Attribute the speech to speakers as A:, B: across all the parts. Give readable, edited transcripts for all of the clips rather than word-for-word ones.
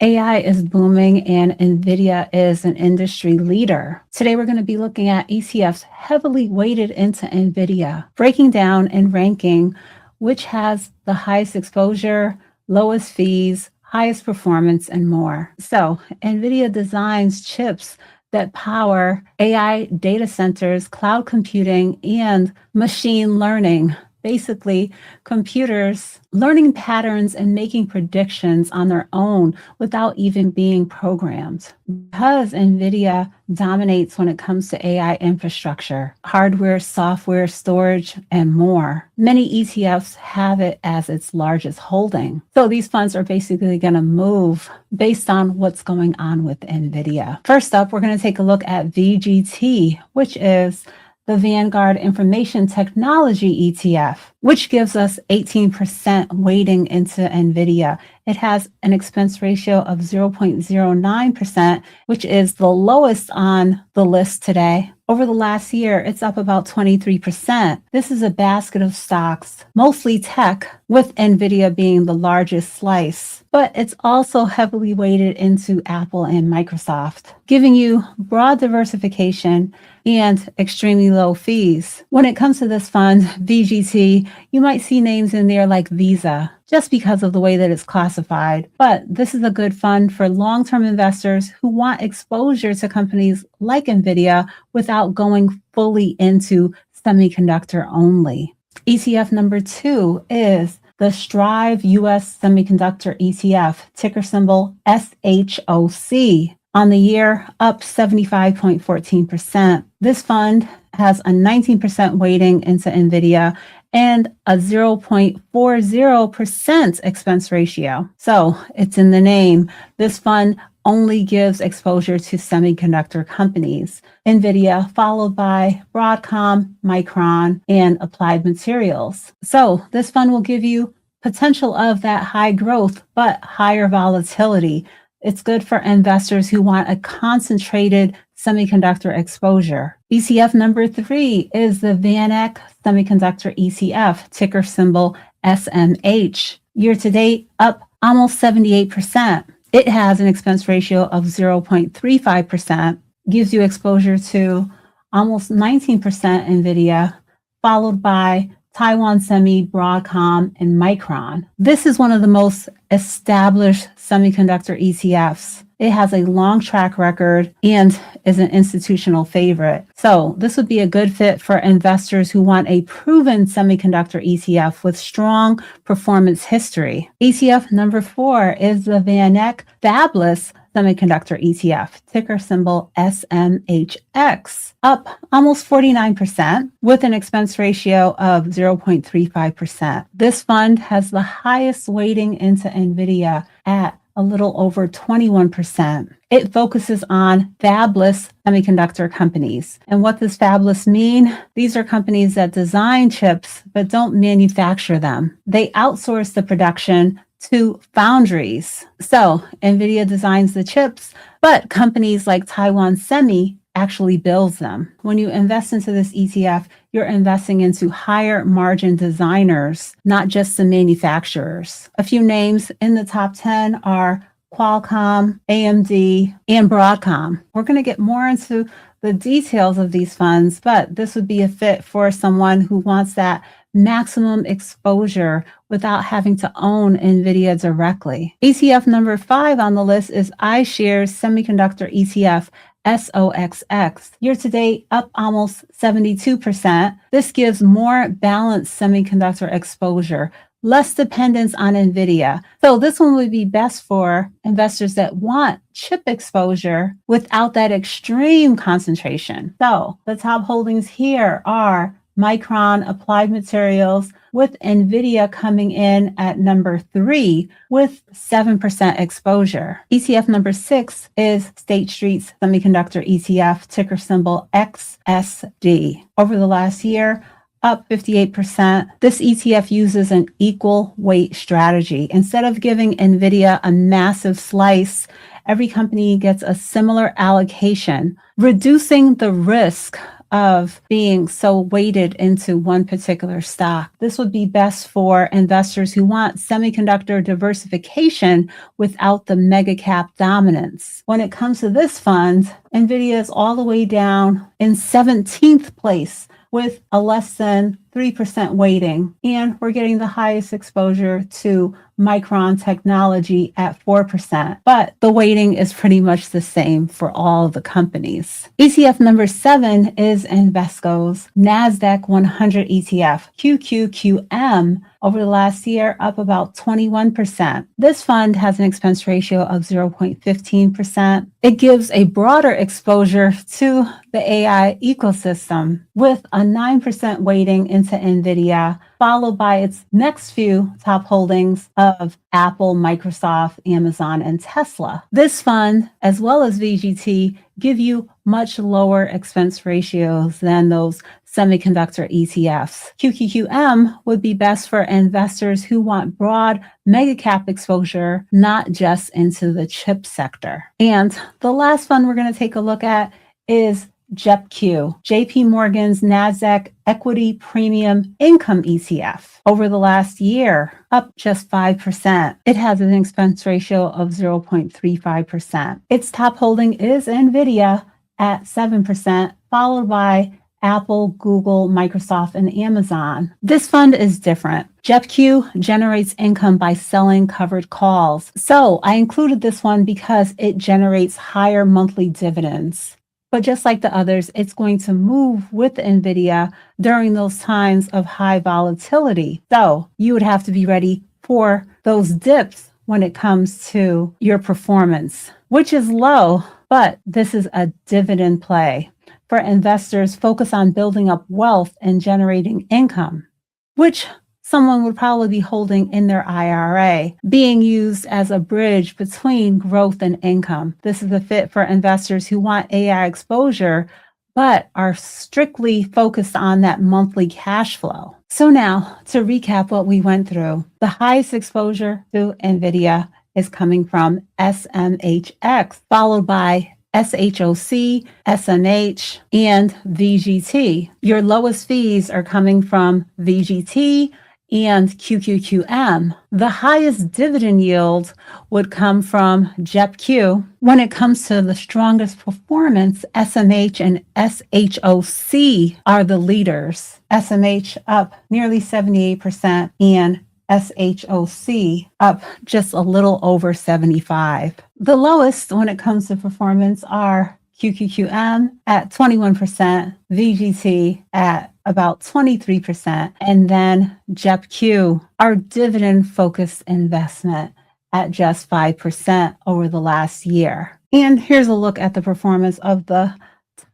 A: AI is booming and Nvidia is an industry leader. Today, we're going to be looking at ETFs heavily weighted into Nvidia, breaking down and ranking which has the highest exposure, lowest fees, highest performance, and more. So, Nvidia designs chips that power AI data centers, cloud computing, and machine learning. Basically, computers learning patterns and making predictions on their own without even being programmed. Because Nvidia dominates when it comes to AI infrastructure, hardware, software, storage, and more, many ETFs have it as its largest holding. So these funds are basically going to move based on what's going on with Nvidia. First up, we're going to take a look at VGT, which is the Vanguard Information Technology ETF, which gives us 18% weighting into Nvidia. It has an expense ratio of 0.09%, which is the lowest on the list today. Over the last year, it's up about 23%. This is a basket of stocks, mostly tech, with Nvidia being the largest slice. But it's also heavily weighted into Apple and Microsoft, giving you broad diversification and extremely low fees. When it comes to this fund, VGT, you might see names in there like Visa, just because of the way that it's classified. But this is a good fund for long-term investors who want exposure to companies like Nvidia without going fully into semiconductor only. ETF number 2 is the Strive US Semiconductor ETF, ticker symbol SHOC. On the year, up 75.14%. This fund has a 19% weighting into Nvidia and a 0.40% expense ratio. So it's in the name. This fund only gives exposure to semiconductor companies. Nvidia, followed by Broadcom, Micron, and Applied Materials. So this fund will give you potential of that high growth, but higher volatility. It's good for investors who want a concentrated semiconductor exposure. ETF number 3 is the VanEck Semiconductor ETF, ticker symbol SMH. Year to date, up almost 78%. It has an expense ratio of 0.35%, gives you exposure to almost 19% Nvidia, followed by Taiwan Semi, Broadcom, and Micron. This is one of the most established semiconductor ETFs. It has a long track record and is an institutional favorite. So this would be a good fit for investors who want a proven semiconductor ETF with strong performance history. ETF number 4 is the VanEck Fabless Semiconductor ETF, ticker symbol SMHX, up almost 49% with an expense ratio of 0.35%. This fund has the highest weighting into Nvidia at a little over 21%. It focuses on fabless semiconductor companies. And what does fabless mean? These are companies that design chips but don't manufacture them. They outsource the production to foundries. So Nvidia designs the chips, but companies like Taiwan Semi actually builds them. When you invest into this ETF, you're investing into higher margin designers, not just the manufacturers. A few names in the top 10 are Qualcomm, AMD, and Broadcom. We're going to get more into the details of these funds, but this would be a fit for someone who wants that maximum exposure without having to own Nvidia directly. ETF number 5 on the list is iShares Semiconductor ETF, SOXX. Year to date, up almost 72%. This gives more balanced semiconductor exposure, less dependence on Nvidia. So this one would be best for investors that want chip exposure without that extreme concentration. So the top holdings here are Micron, Applied Materials, with Nvidia coming in at number 3 with 7% exposure. ETF number 6 is State Street's Semiconductor ETF, ticker symbol XSD. Over the last year, up 58%. This ETF uses an equal weight strategy. Instead of giving Nvidia a massive slice, every company gets a similar allocation, reducing the risk of being so weighted into one particular stock. This would be best for investors who want semiconductor diversification without the mega cap dominance. When it comes to this fund, Nvidia is all the way down in 17th place with a less than 3% weighting. And we're getting the highest exposure to Micron Technology at 4%. But the weighting is pretty much the same for all the companies. ETF number 7 is Invesco's Nasdaq 100 ETF, QQQM. Over the last year, up about 21%. This fund has an expense ratio of 0.15%. It gives a broader exposure to the AI ecosystem with a 9% weighting into Nvidia, followed by its next few top holdings of Apple, Microsoft, Amazon, and Tesla. This fund, as well as VGT, give you much lower expense ratios than those semiconductor ETFs. QQQM would be best for investors who want broad mega cap exposure, not just into the chip sector. And the last fund we're going to take a look at is JEPQ, JPMorgan's Nasdaq Equity Premium Income ETF. Over the last year, up just 5%. It has an expense ratio of 0.35%. Its top holding is Nvidia at 7%, followed by Apple, Google, Microsoft, and Amazon. This fund is different. JEPQ generates income by selling covered calls. So I included this one because it generates higher monthly dividends. But just like the others, it's going to move with Nvidia during those times of high volatility. So you would have to be ready for those dips when it comes to your performance, which is low, but this is a dividend play for investors focused on building up wealth and generating income, which someone would probably be holding in their IRA, being used as a bridge between growth and income. This is a fit for investors who want AI exposure, but are strictly focused on that monthly cash flow. So now, to recap what we went through, the highest exposure to Nvidia is coming from SMHX, followed by SHOC, SMH, and VGT. Your lowest fees are coming from VGT and QQQM. The highest dividend yield would come from JEPQ. When it comes to the strongest performance, SMH and SHOC are the leaders. SMH up nearly 78% and SHOC up just a little over 75. The lowest when it comes to performance are QQQM at 21%, VGT at about 23%, and then JEPQ, our dividend-focused investment, at just 5% over the last year. And here's a look at the performance of the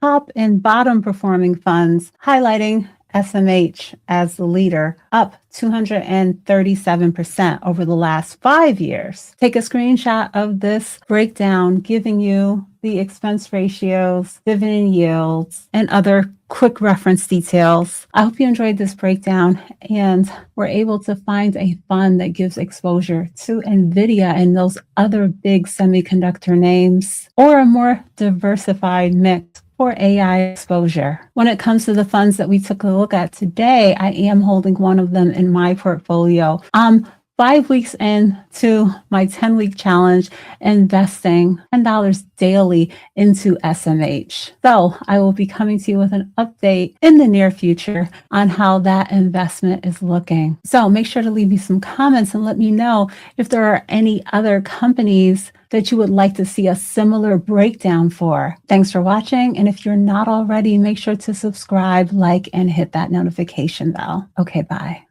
A: top and bottom performing funds, highlighting SMH as the leader, up 237% over the last 5 years. Take a screenshot of this breakdown, giving you the expense ratios, dividend yields, and other quick reference details. I hope you enjoyed this breakdown and were able to find a fund that gives exposure to Nvidia and those other big semiconductor names, or a more diversified mix for AI exposure. When it comes to the funds that we took a look at today, I am holding one of them in my portfolio. 5 weeks into my 10-week challenge, investing $10 daily into SMH. So I will be coming to you with an update in the near future on how that investment is looking. So make sure to leave me some comments and let me know if there are any other companies that you would like to see a similar breakdown for. Thanks for watching. And if you're not already, make sure to subscribe, like, and hit that notification bell. Okay, bye.